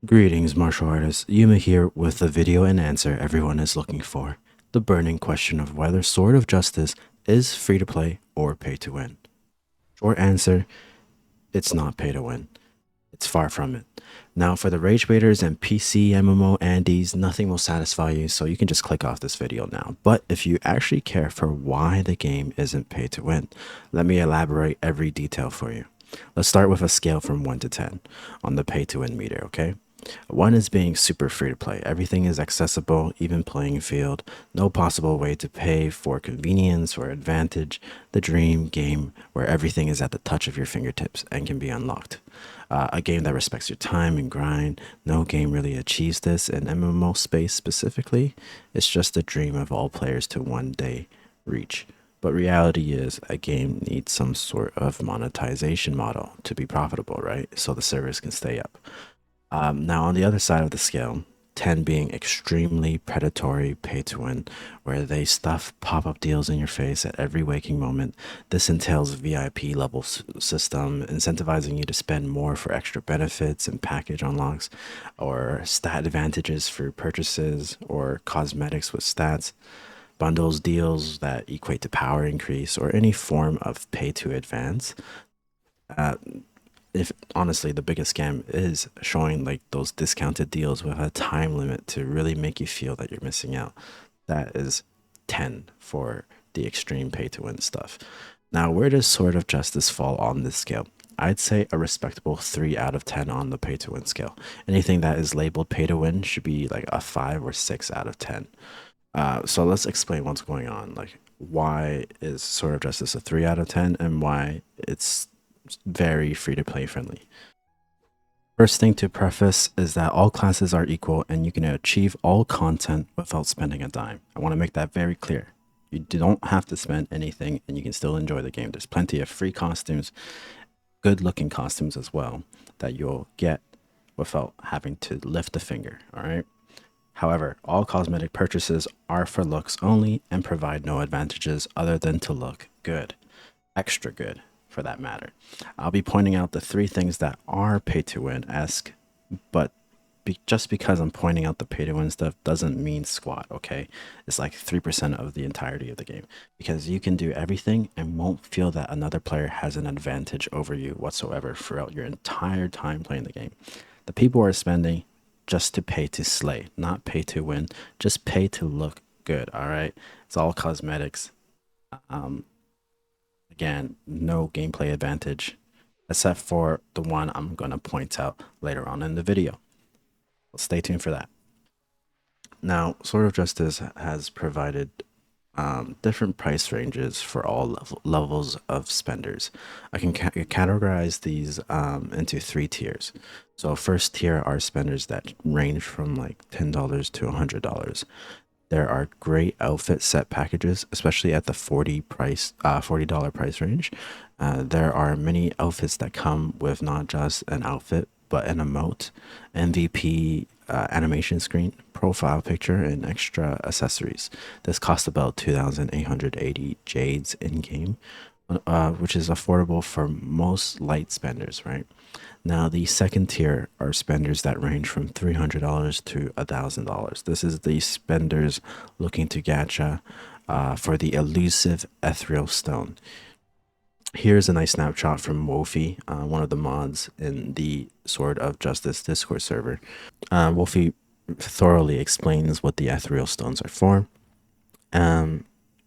Greetings, martial artists. Yuuma here with the video and answer everyone is looking for. The burning question of whether Sword of Justice is free to play or pay to win. Short answer, it's not pay to win. It's far from it. Now, for the rage baiters and PC MMO Andes, nothing will satisfy you, so you can just click off this video now. But if you actually care for why the game isn't pay to win, let me elaborate every detail for you. Let's start with a scale from 1 to 10 on the pay to win meter, okay? 1 is being super free to play. Everything is accessible, even playing field. No possible way to pay for convenience or advantage. The dream game where everything is at the touch of your fingertips and can be unlocked. A game that respects your time and grind. No game really achieves this in MMO space specifically. It's just a dream of all players to one day reach. But reality is a game needs some sort of monetization model to be profitable, right? So the servers can stay up. Now, on the other side of the scale, 10 being extremely predatory pay to win, where they stuff pop up deals in your face at every waking moment. This entails VIP level system, incentivizing you to spend more for extra benefits and package unlocks, or stat advantages for purchases, or cosmetics with stats, bundles deals that equate to power increase, or any form of pay to advance. Uh, if honestly the biggest scam is showing like those discounted deals with a time limit to really make you feel that you're missing out. That is 10 for the extreme pay to win stuff. Now, where does Sword of Justice fall on this scale? I'd say a respectable 3 out of 10 on the pay to win scale. Anything that is labeled pay to win should be like a 5 or 6 out of 10. So let's explain what's going on. Like, why is Sword of Justice a 3 out of 10 and why it's very free to play friendly. First thing to preface is that all classes are equal and you can achieve all content without spending a dime. I want to make that very clear. You don't have to spend anything and you can still enjoy the game. There's plenty of free costumes, good looking costumes as well, that you'll get without having to lift a finger, all right? However, all cosmetic purchases are for looks only and provide no advantages other than to look good, extra good for that matter. I'll be pointing out the 3 things that are pay to win esque, but just because I'm pointing out the pay to win stuff doesn't mean squat, okay? It's like 3% of the entirety of the game because you can do everything and won't feel that another player has an advantage over you whatsoever throughout your entire time playing the game. The people are spending just to pay to slay, not pay to win, just pay to look good, all right? It's all cosmetics. Again, no gameplay advantage, except for the one I'm going to point out later on in the video. Stay tuned for that. Now, Sword of Justice has provided different price ranges for all levels of spenders. I can categorize these into 3 tiers. So first tier are spenders that range from like $10 to $100. There are great outfit set packages, especially at the $40 price range. There are many outfits that come with not just an outfit, but an emote, MVP, animation screen, profile picture, and extra accessories. This costs about 2,880 Jades in game, which is affordable for most light spenders, right? Now, the second tier are spenders that range from $300 to $1,000. This is the spenders looking to gacha for the elusive Ethereal stone. Here's a nice snapshot from Wolfie, one of the mods in the Sword of Justice Discord server. Wolfie thoroughly explains what the Ethereal stones are for,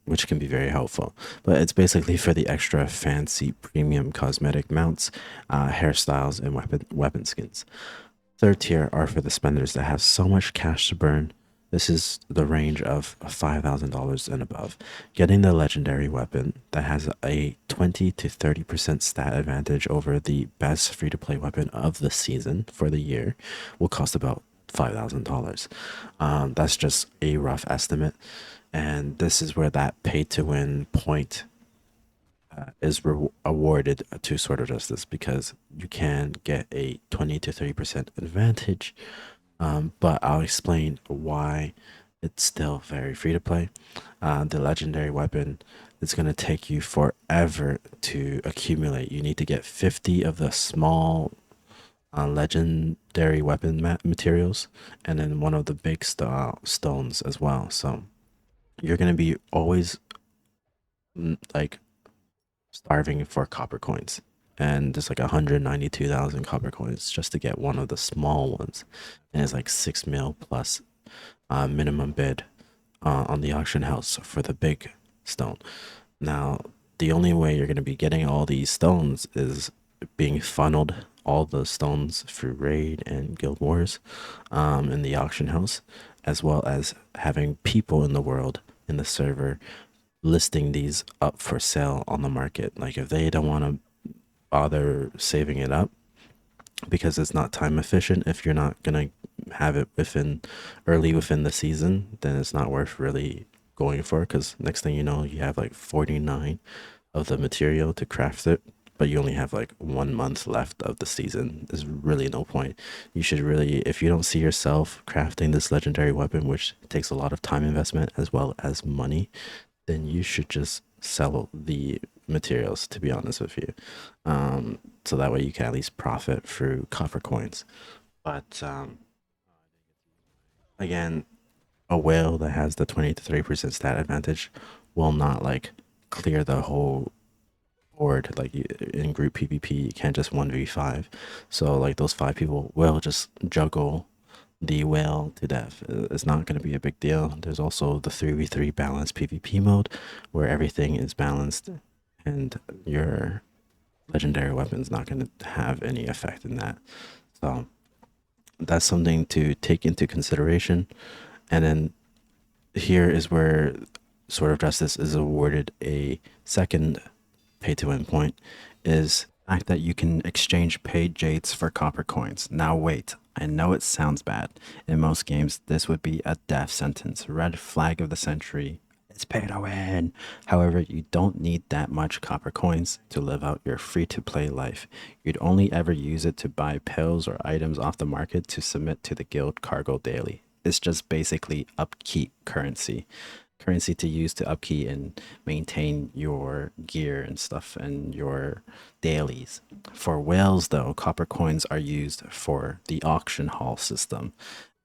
which can be very helpful. But it's basically for the extra fancy premium cosmetic mounts, hairstyles, and weapon skins. Third tier are for the spenders that have so much cash to burn. This is the range of $5,000 and above. Getting the legendary weapon that has a 20 to 30% stat advantage over the best free-to-play weapon of the season for the year will cost about $5,000. That's just a rough estimate. And this is where that pay-to-win point is awarded to Sword of Justice because you can get a 20 to 30% advantage. But I'll explain why it's still very free to play. The legendary weapon is going to take you forever to accumulate. You need to get 50 of the small legendary weapon materials, and then one of the big stones as well. So you're gonna be always like starving for copper coins, and there's like 192,000 copper coins just to get one of the small ones, and it's like 6 mil plus minimum bid on the auction house for the big stone. Now, the only way you're going to be getting all these stones is being funneled all the stones through raid and guild wars in the auction house, as well as having people in the world in the server listing these up for sale on the market. Like if they don't want to bother saving it up because it's not time efficient, if you're not gonna have it within the season, then it's not worth really going for, because next thing you know, you have like 49 of the material to craft it, but you only have like 1 month left of the season. There's really no point. You should really, if you don't see yourself crafting this legendary weapon, which takes a lot of time investment as well as money, then you should just sell the materials, to be honest with you. So that way you can at least profit through copper coins. But again, a whale that has the 20 to 30% stat advantage will not like clear the whole board. Like in group PvP, you can't just 1v5. So like those 5 people will just juggle the whale to death. It's not going to be a big deal. There's also the 3v3 balanced PvP mode where everything is balanced and your legendary weapon's not going to have any effect in that. So that's something to take into consideration. And then here is where Sword of Justice is awarded a second pay to win point, is the fact that you can exchange paid jades for copper coins. Now wait, I know it sounds bad. In most games, this would be a death sentence. Red flag of the century. It's pay to win. However, you don't need that much copper coins to live out your free to play life. You'd only ever use it to buy pills or items off the market to submit to the guild cargo daily. It's just basically upkeep currency to use to upkeep and maintain your gear and stuff and your dailies. For whales, though, copper coins are used for the auction hall system.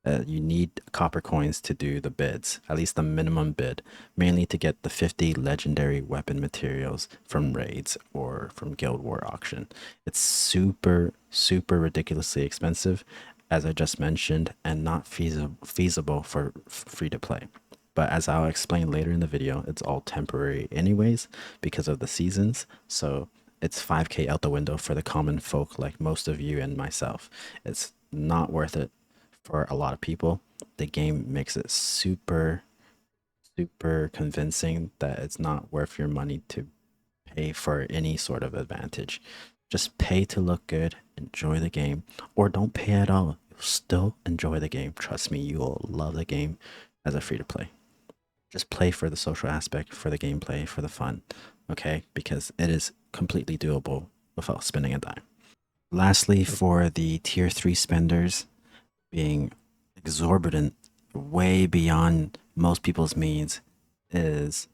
You need copper coins to do the bids, at least the minimum bid, mainly to get the 50 legendary weapon materials from raids or from Guild War auction. It's super, super ridiculously expensive, as I just mentioned, and not feasible for free to play. But as I'll explain later in the video, it's all temporary anyways because of the seasons. So it's 5K out the window for the common folk like most of you and myself. It's not worth it for a lot of people. The game makes it super, super convincing that it's not worth your money to pay for any sort of advantage. Just pay to look good, enjoy the game, or don't pay at all. You'll still enjoy the game. Trust me, you will love the game as a free to play. Just play for the social aspect, for the gameplay, for the fun, okay? Because it is completely doable without spending a dime. Lastly, for the tier 3 spenders, being exorbitant, way beyond most people's means, is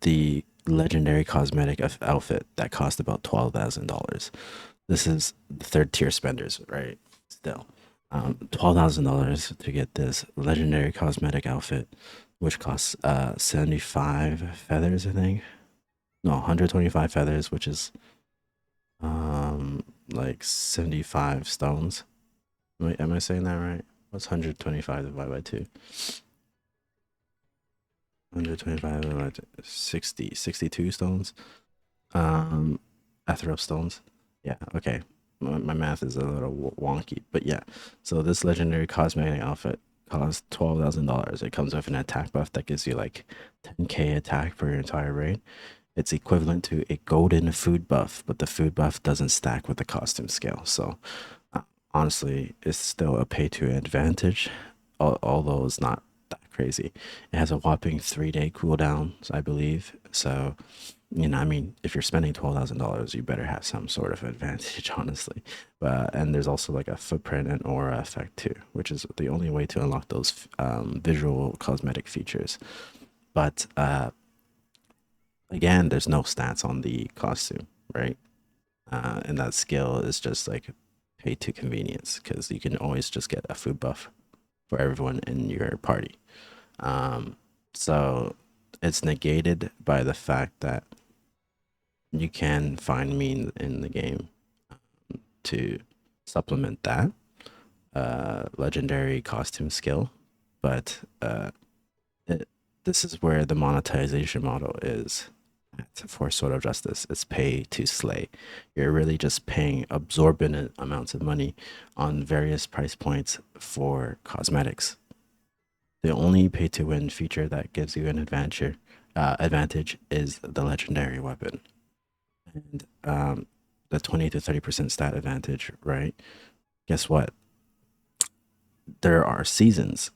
the legendary cosmetic outfit that cost about $12,000. This is the third tier spenders, right? Still, $12,000 to get this legendary cosmetic outfit, which costs 75 feathers, I think. No, 125 feathers, which is like 75 stones. Wait, am I saying that right? What's 125 divided by 2? 125 divided by 2, 60, 62 stones. Ethereal stones. Yeah, okay. My math is a little wonky, but yeah. So this legendary cosmetic outfit costs $12,000. It comes with an attack buff that gives you like 10k attack for your entire raid. It's equivalent to a golden food buff, but the food buff doesn't stack with the costume scale. So honestly, it's still a pay to advantage, although it's not that crazy. It has a whopping 3-day cooldown, I believe. So, you know, I mean, if you're spending $12,000, you better have some sort of advantage, honestly. But and there's also like a footprint and aura effect too, which is the only way to unlock those visual cosmetic features. But again, there's no stats on the costume, right? And that skill is just like pay to convenience, because you can always just get a food buff for everyone in your party. Um, so it's negated by the fact that you can find means in the game to supplement that legendary costume skill, but it, this is where the monetization model is for Sword of Justice. It's pay to slay. You're really just paying absorbent amounts of money on various price points for cosmetics. The only pay to win feature that gives you an advantage is the legendary weapon, and the 20 to 30% stat advantage, right? Guess what? There are seasons,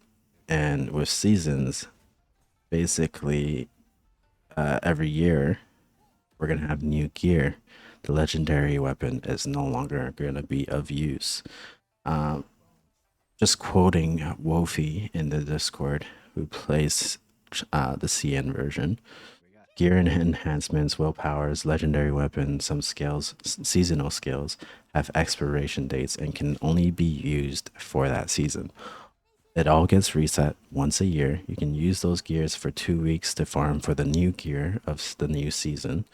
and with seasons, basically, every year we're gonna have new gear. The legendary weapon is no longer gonna be of use. Um, just quoting Wofi in the Discord, who plays the CN version. Gear and enhancements, willpowers, legendary weapons, some skills, seasonal skills have expiration dates and can only be used for that season. It all gets reset once a year. You can use those gears for 2 weeks to farm for the new gear of the new season.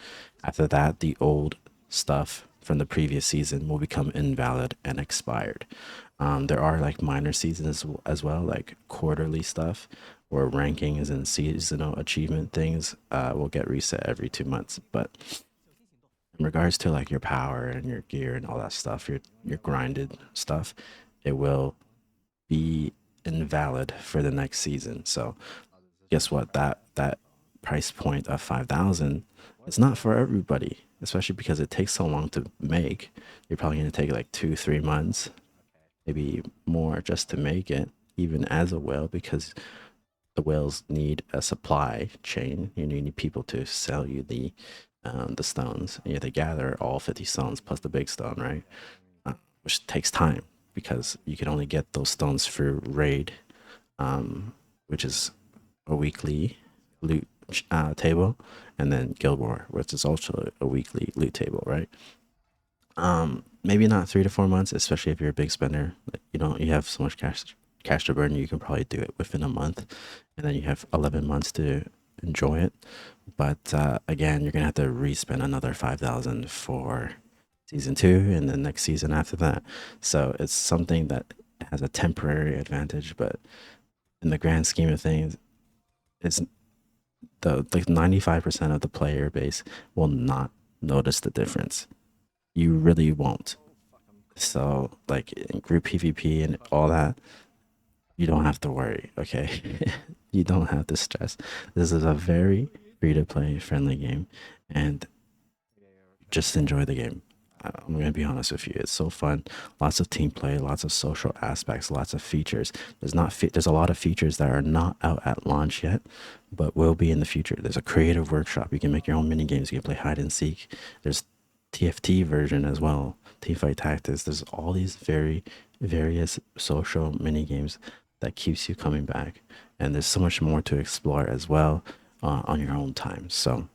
After that, the old stuff from the previous season will become invalid and expired. There are like minor seasons as well, like quarterly stuff or rankings and seasonal achievement things will get reset every 2 months. But in regards to like your power and your gear and all that stuff, your grinded stuff, it will be invalid for the next season. So guess what? That price point of 5,000, it's not for everybody, especially because it takes so long to make. You're probably gonna take like 2 3 months, maybe more, just to make it, even as a whale, because the whales need a supply chain. You need people to sell you the stones. You have to gather all 50 stones plus the big stone, right? Which takes time because you can only get those stones for raid, which is a weekly loot table, and then Guild War, which is also a weekly loot table, right? Maybe not 3 to 4 months, especially if you're a big spender. Like, you have so much cash to burn. You can probably do it within a month, and then you have 11 months to enjoy it. But again, you're gonna have to re-spend another 5,000 for season 2 and the next season after that. So it's something that has a temporary advantage, but in the grand scheme of things, it's the 95% of the player base will not notice the difference. You really won't. So like in group PvP and all that, you don't have to worry, okay? You don't have to stress. This is a very free to play friendly game, and just enjoy the game. I'm gonna be honest with you. It's so fun. Lots of team play, lots of social aspects, lots of features. There's a lot of features that are not out at launch yet, but will be in the future. There's a creative workshop. You can make your own mini games. You can play hide and seek. There's TFT version as well. Teamfight Tactics. There's all these various social mini games that keeps you coming back, and there's so much more to explore as well on your own time. So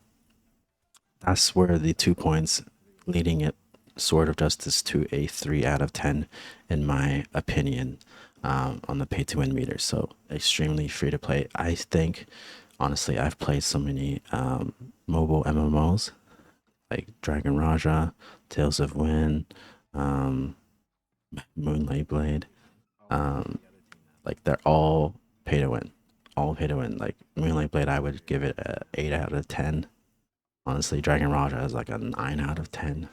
that's where the 2 points leading it Sword of Justice to a 3 out of 10 in my opinion, on the pay to win meter. So extremely free to play. I think honestly I've played so many mobile MMOs like Dragon Raja, Tales of Wind, um, Moonlight Blade. Um, like they're all pay to win. All pay to win. Like Moonlight Blade, I would give it a 8 out of 10. Honestly, Dragon Raja is like a 9 out of 10.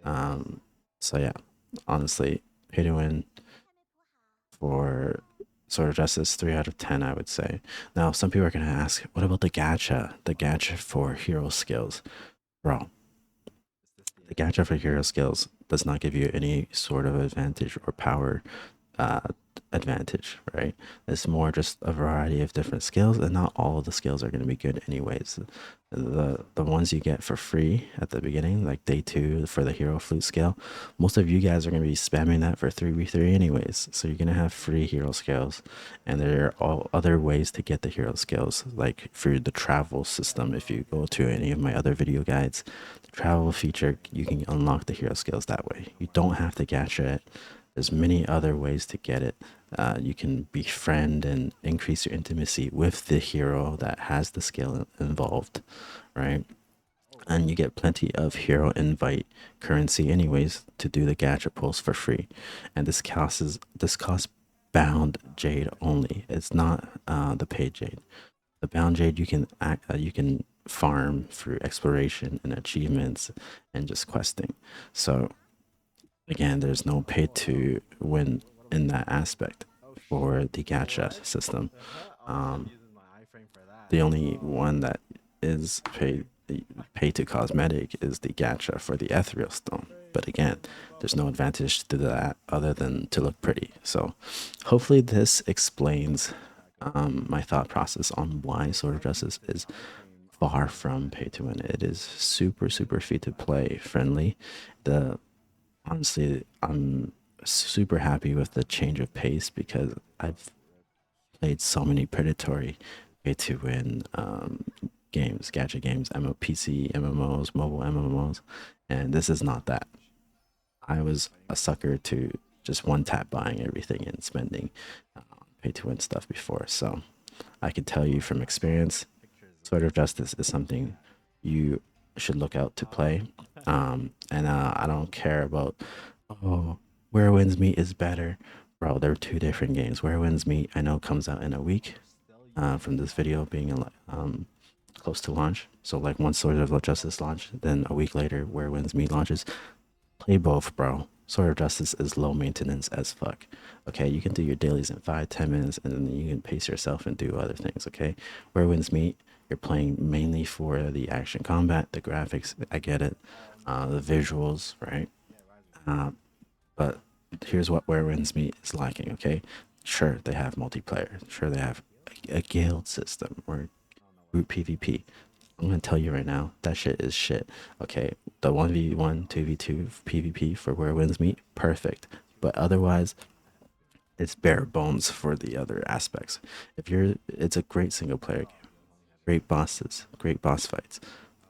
Um, so yeah, honestly, pay to win for Sword of Justice, 3 out of 10, I would say. Now, some people are gonna ask, what about the gacha? The gacha for hero skills, bro. The gacha for hero skills does not give you any sort of advantage or power advantage, right? It's more just a variety of different skills, and not all of the skills are going to be good anyways. The ones you get for free at the beginning, like day two for the hero flute skill, most of you guys are going to be spamming that for 3v3 anyways. So you're going to have free hero skills, and there are all other ways to get the hero skills, like for the travel system. If you go to any of my other video guides, the travel feature, you can unlock the hero skills that way. You don't have to gacha it. There's many other ways to get it. You can befriend and increase your intimacy with the hero that has the skill involved, right? And you get plenty of hero invite currency anyways to do the gacha pulls for free. And this costs bound jade only. It's not the paid jade. The bound jade you can farm through exploration and achievements and just questing. So again, there's no pay to win in that aspect for the gacha system. Um, the only one that is pay to cosmetic is the gacha for the ethereal stone. But again, there's no advantage to that other than to look pretty. So hopefully this explains my thought process on why Sword of Justice is far from pay to win. It is super free to play friendly. The Honestly, I'm super happy with the change of pace because I've played so many predatory pay to win games, gacha games, PC MMOs, mobile MMOs, and this is not that. I was a sucker to just one tap buying everything and spending pay to win stuff before. So I can tell you from experience, Sword of Justice is something you should look out to play. And I don't care about, oh, Where Winds Meet is better. Bro, they're two different games. Where Winds Meet, I know, comes out in a week from this video being close to launch. So, like, once Sword of Justice launch, then a week later, Where Winds Meet launches. Play both, bro. Sword of Justice is low maintenance as fuck. Okay, you can do your dailies in 5-10 minutes, and then you can pace yourself and do other things. Okay, Where Winds Meet, you're playing mainly for the action combat, the graphics. I get it, the visuals, right? Uh, but here's what Where Winds Meet is lacking. Okay, sure they have multiplayer. Sure they have a guild system or group PvP. I'm gonna tell you right now, that shit is shit. Okay, the 1v1, 2v2 PvP for Where Winds Meet, perfect. But otherwise, it's bare bones for the other aspects. It's a great single player game, great bosses, great boss fights.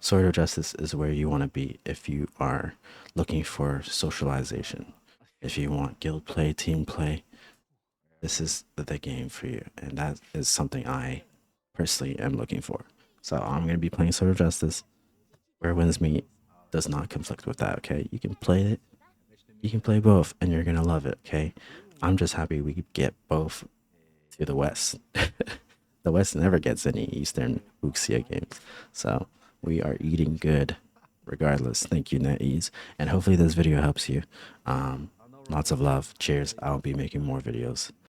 Sword of Justice is where you want to be if you are looking for socialization. If you want guild play, team play, this is the game for you. And that is something I personally am looking for. So I'm going to be playing Sword of Justice. Where Winds Meet does not conflict with that, okay? You can play it, you can play both, and you're going to love it, okay? I'm just happy we get both to the West. The West never gets any Eastern Wuxia games. So we are eating good regardless. Thank you, NetEase. And hopefully this video helps you. Lots of love. Cheers. I'll be making more videos.